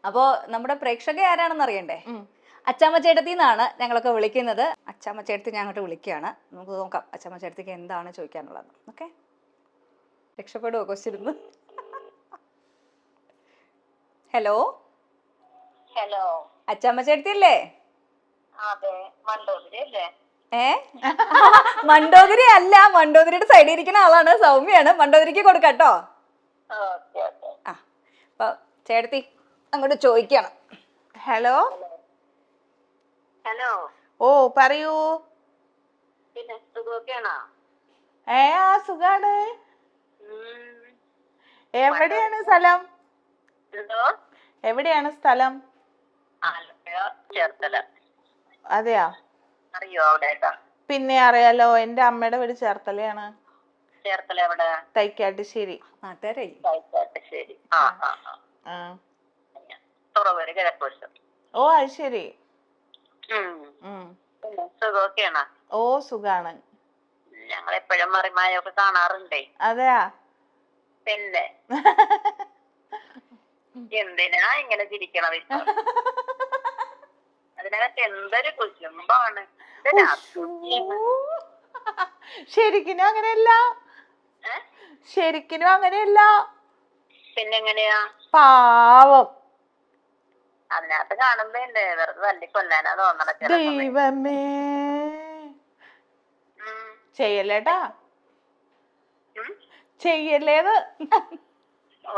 അപ്പോ നമ്മുടെ പ്രേക്ഷക ആരാണെന്ന് അറിയണ്ടേ? അച്ചാമ്മ ചേട്ടത്തി എന്നാണ് ഞങ്ങളൊക്കെ വിളിക്കുന്നത്. അച്ചാമ്മ ചേട്ടത്തി ഞാൻ അങ്ങോട്ട് വിളിക്കുകയാണ്. നമുക്ക് നോക്കാം അച്ചാമ്മ ചേട്ടത്തിക്ക് എന്താണ് ചോദിക്കാനുള്ളത്. ഓക്കെ, രക്ഷപ്പെടുവോ ക്വസ്റ്റ്യൻ? ഹലോ ഹലോ, അച്ചാമ്മ ചേട്ടത്തി അല്ലേ? അതെ, മണ്ടോദരി അല്ലേ? മണ്ടോദരി അല്ല, മണ്ടോദരിയുടെ സൈഡിൽ ഇരിക്കുന്ന ആളാണ്, സൗമ്യാണ്. മണ്ടോദരിക്ക് കൊടുക്കാട്ടോ. ആ, അപ്പൊ ചേട്ടത്തി അങ്ങോട്ട് ചോദിക്കണം. Hello hello. ഓ പറയൂ. പിന്നെ സുഖമൊക്കെയാണോ? ആ സുഖാണ്. എവിടെയാണ് സ്ഥലം? എന്തോ? എവിടെയാണ് സ്ഥലം? ആലപ്പുഴ ചേർത്തല. അതെയാ? അറിയോ അവിടെ? പിന്നെ അറിയാലോ, എന്റെ അമ്മയുടെ വീട് ചേർത്തലയാണ്. ചേർത്തല എവിടെ? തൈക്കാട്ടുശ്ശേരി. തൈക്കാട്ടുശ്ശേരി. തുറവൂര് കിഴക്കുവശം. ഓ അത് ശരി. സുഖമൊക്കെയാണോ? ഓ സുഖാണ്. ഞങ്ങൾ എപ്പോഴും മറിമായൊക്കെ കാണാറുണ്ടേ. അതെയാ? പിന്നെ എന്തിനാ ഇങ്ങനെ ചിരിക്കണത്? അതിനകത്ത് എന്തൊരു കുശുമ്പാണ്. ശരിക്കും അങ്ങനെയല്ല, ശരിക്കും അങ്ങനെയല്ല. പിന്നെങ്ങനെയാ? പാവം. അതിനകത്ത് കാണുമ്പോ വെറുതെ തല്ലി കൊല്ലാനാ തോന്നണ. ദൈവമേ, ചെയ്യല്ലേട്ടാ, ചെയ്യല്ലേത്. ഓ,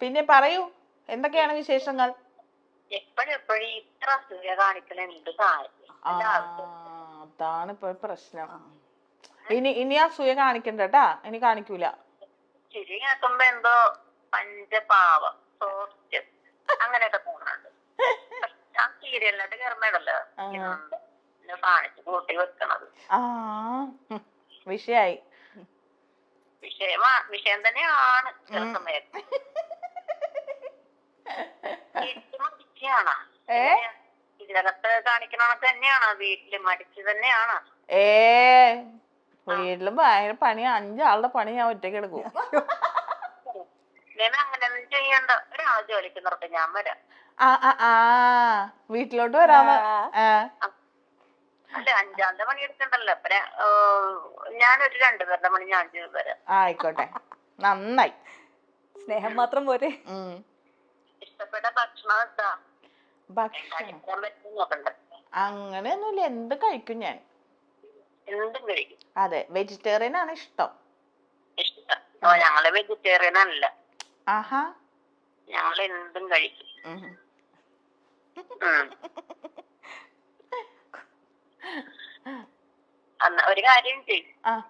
പിന്നെ പറയൂ, എന്തൊക്കെയാണ് വിശേഷങ്ങൾ? എപ്പോഴും ഇത്ര അസൂയ കാണിക്കണ എന്ത് കാര്യം? അതാണ് ഇപ്പൊ പ്രശ്നം. ഇനി അസൂയ കാണിക്കണ്ടട്ടാ, ഇനി കാണിക്കൂല. ചിരി കേൾക്കുമ്പോ എന്തോ പഞ്ചപാവം അങ്ങനെയൊക്കെ തോന്നുന്നുണ്ട്. ആ സീരിയലിനകത്ത് കയറുമ്പോഴല്ലോ കാണിച്ചു കൂട്ടി വെക്കണത്. വിഷയായി. വിഷയം തന്നെയാണ്. ചില സമയത്ത് ഇതിനകത്ത് കാണിക്കണത് തന്നെയാണ്. വീട്ടില് മടിച്ചു തന്നെയാണ്. വീട്ടിലും ഭയങ്കര പണി. 5 ആളുടെ പണി ഞാൻ ഒറ്റയ്ക്ക് എടുക്കും. അങ്ങനെയൊന്നും ചെയ്യണ്ട. ഒരാൾ ജോലിക്ക് നിർത്തി ഞാൻ വരാം. വീട്ടിലോട്ട് വരാമോ? അല്ല, 5-ാമത്തെ പണി എടുക്കണ്ടല്ലോ. ഞാനൊരു 2 പേരുടെ പണി ഞാൻ ചെയ്തു തരാം. ആയിക്കോട്ടെ, നന്നായി. സ്നേഹം മാത്രം പോരെ. ഇഷ്ടപ്പെട്ട ഭക്ഷണം എന്താ? ഭക്ഷണം അങ്ങനെയൊന്നുമില്ല, എന്ത് കഴിക്കും ഞാൻ. എന്തും കഴിക്കും. അതെ, വെജിറ്റേറിയൻ ആണ് ഇഷ്ടം. ഇഷ്ടം? ഞങ്ങള് വെജിറ്റേറിയൻ അല്ല. ആഹാ, ഞങ്ങൾ എന്തും കഴിക്കും. ഒരു കാര്യം ചെയ്യും,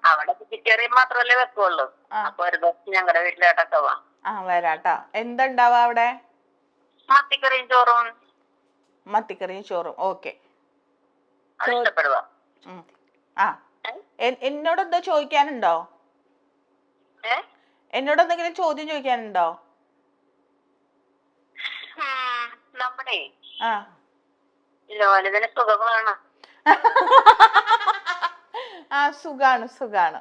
അവിടെ വെജിറ്റേറിയൻ മാത്രമല്ലേ വെക്കുള്ളൂ. അപ്പൊ ഒരു ദിവസം ഞങ്ങളുടെ വീട്ടിലോട്ടൊക്കെ വാ. വരാട്ടാ. എന്തുണ്ടാവാ അവിടെ? മത്തിക്കറിയും ചോറും. മത്തിക്കറിയും ചോറും. ഓക്കെ, ഇഷ്ടപ്പെടുക. എന്നോട് എന്തോ ചോദിക്കാനുണ്ടോ? എന്നോട് എന്തെങ്കിലും ചോദ്യം ചോദിക്കാനുണ്ടോ? നമ്മുടെ ലോലിതന് സുഖമാണ്. സുഖാണ് സുഖാണ്.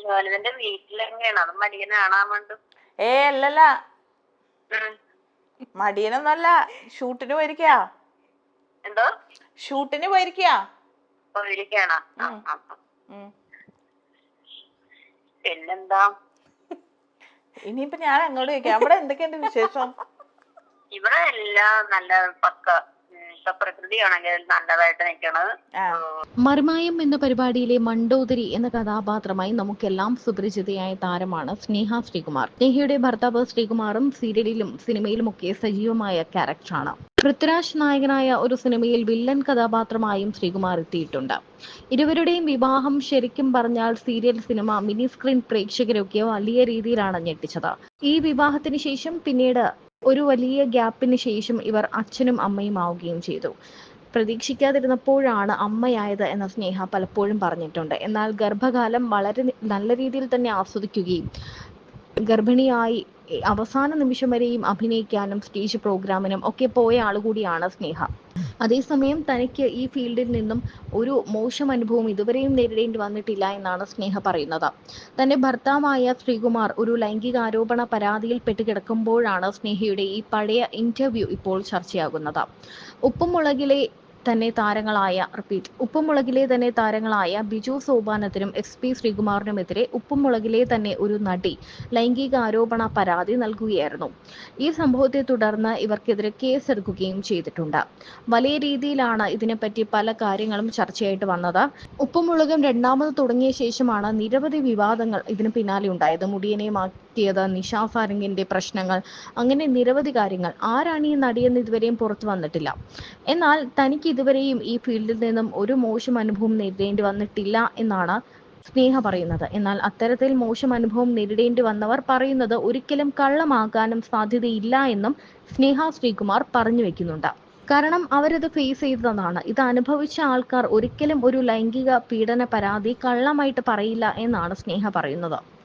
ലോലിതന്റെ വീട്ടിലെങ്ങനെയാണ്? അത് മടിയനാണാൻ വേണ്ട. അല്ലല്ല, മടിയനൊന്നല്ല. ഷൂട്ടിന് പോയിരിക്കാ. എന്തോ? ഷൂട്ടിന് പോയിരിക്കാ. പോയിരിക്കാണോ? പിന്നെന്താ? ഇനിയിപ്പോ ഞാൻ അങ്ങോട്ട് ചോദിക്കാം, അവിടെ എന്തൊക്കെയുണ്ട് വിശേഷം? ഇവിടെ എല്ലാം നല്ല പക്ക. പ്രകൃതിയാണെങ്കിൽ നല്ലതായിട്ട് നിൽക്കണത്. മറിമായം എന്ന പരിപാടിയിലെ മണ്ടോദരി എന്ന കഥാപാത്രമായി നമുക്കെല്ലാം സുപരിചിതയായ താരമാണ് സ്നേഹ ശ്രീകുമാർ. സ്നേഹയുടെ ഭർത്താവ് ശ്രീകുമാറും സീരിയലിലും സിനിമയിലുമൊക്കെ സജീവമായ ക്യാരക്ടറാണ്. പൃഥ്വിരാജ് നായകനായ ഒരു സിനിമയിൽ വില്ലൻ കഥാപാത്രമായും ശ്രീകുമാർ എത്തിയിട്ടുണ്ട്. ഇരുവരുടെയും വിവാഹം ശരിക്കും പറഞ്ഞാൽ സീരിയൽ, സിനിമ, മിനി സ്ക്രീൻ പ്രേക്ഷകരൊക്കെ വലിയ രീതിയിലാണ് ഞെട്ടിച്ചത്. ഈ വിവാഹത്തിന് ശേഷം പിന്നീട് ഒരു വലിയ ഗ്യാപ്പിന് ശേഷം ഇവർ അച്ഛനും അമ്മയും ആവുകയും ചെയ്തു. പ്രതീക്ഷിക്കാതിരുന്നപ്പോഴാണ് അമ്മയായത് എന്ന സ്നേഹ പലപ്പോഴും പറഞ്ഞിട്ടുണ്ട്. എന്നാൽ ഗർഭകാലം വളരെ നല്ല രീതിയിൽ തന്നെ ആസ്വദിക്കുകയും ഗർഭിണിയായി അവസാന നിമിഷം വരെയും അഭിനയിക്കാനും സ്റ്റേജ് പ്രോഗ്രാമിനും ഒക്കെ പോയ ആൾ കൂടിയാണ് സ്നേഹ. അതേസമയം തനിക്ക് ഈ ഫീൽഡിൽ നിന്നും ഒരു മോശം അനുഭവം ഇതുവരെയും നേരിടേണ്ടി വന്നിട്ടില്ല എന്നാണ് സ്നേഹ പറയുന്നത്. തന്റെ ഭർത്താവായ ശ്രീകുമാർ ഒരു ലൈംഗികാരോപണ പരാതിയിൽ പെട്ടുകിടക്കുമ്പോഴാണ് സ്നേഹയുടെ ഈ പഴയ ഇന്റർവ്യൂ ഇപ്പോൾ ചർച്ചയാകുന്നത്. ഉപ്പുമുളകിലെ തന്നെ താരങ്ങളായ ബിജു സോപാനത്തിനും SP ശ്രീകുമാറിനുമെതിരെ ഉപ്പുമുളകിലെ തന്നെ ഒരു നടി ലൈംഗികാരോപണ പരാതി നൽകുകയായിരുന്നു. ഈ സംഭവത്തെ തുടർന്ന് ഇവർക്കെതിരെ കേസെടുക്കുകയും ചെയ്തിട്ടുണ്ട്. വലിയ രീതിയിലാണ് ഇതിനെപ്പറ്റി പല കാര്യങ്ങളും ചർച്ചയായിട്ട് വന്നത്. ഉപ്പുമുളകും രണ്ടാമത് തുടങ്ങിയ ശേഷമാണ് നിരവധി വിവാദങ്ങൾ ഇതിന് പിന്നാലെ ഉണ്ടായത്. മുടിയനെ മാറ്റിയത്, നിഷ സാരംഗിന്റെ പ്രശ്നങ്ങൾ, അങ്ങനെ നിരവധി കാര്യങ്ങൾ. ആരാണ് ഈ നടിയെന്ന് ഇതുവരെയും പുറത്തു വന്നിട്ടില്ല. എന്നാൽ തനിക്ക് ഇതുവരെയും ഈ ഫീൽഡിൽ നിന്നും ഒരു മോശം അനുഭവം നേരിടേണ്ടി വന്നിട്ടില്ല എന്നാണ് സ്നേഹ പറയുന്നത്. എന്നാൽ അത്തരത്തിൽ മോശം അനുഭവം നേരിടേണ്ടി വന്നവർ പറയുന്നത് ഒരിക്കലും കള്ളമാകാനും സാധ്യതയില്ല എന്നും സ്നേഹ ശ്രീകുമാർ പറഞ്ഞു വെക്കുന്നുണ്ട്. കാരണം അവരത് ഫേസ് ചെയ്തതാണ്. ഇത് അനുഭവിച്ച ആൾക്കാർ ഒരിക്കലും ഒരു ലൈംഗിക പീഡന പരാതി കള്ളമായിട്ട് പറയില്ല എന്നാണ് സ്നേഹ പറയുന്നത്.